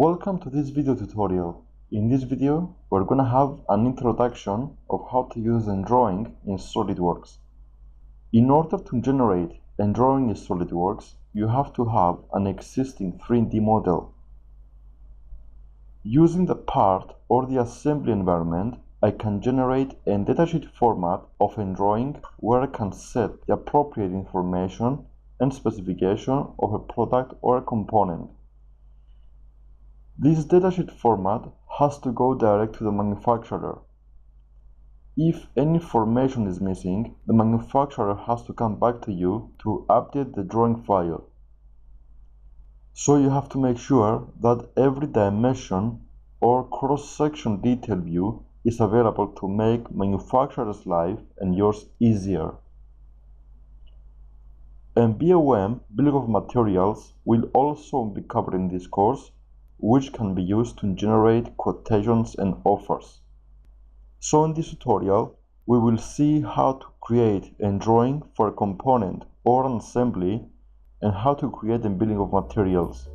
Welcome to this video tutorial. In this video, we're gonna have an introduction of how to use a drawing in SolidWorks. In order to generate a drawing in SolidWorks, you have to have an existing 3D model. Using the part or the assembly environment, I can generate a datasheet format of a drawing where I can set the appropriate information and specification of a product or a component. This datasheet format has to go direct to the manufacturer. If any information is missing, the manufacturer has to come back to you to update the drawing file. So you have to make sure that every dimension or cross-section detail view is available to make manufacturer's life and yours easier. And BOM, Bill of Materials, will also be covered in this course, which can be used to generate quotations and offers. So in this tutorial, we will see how to create a drawing for a component or an assembly and how to create a billing of materials.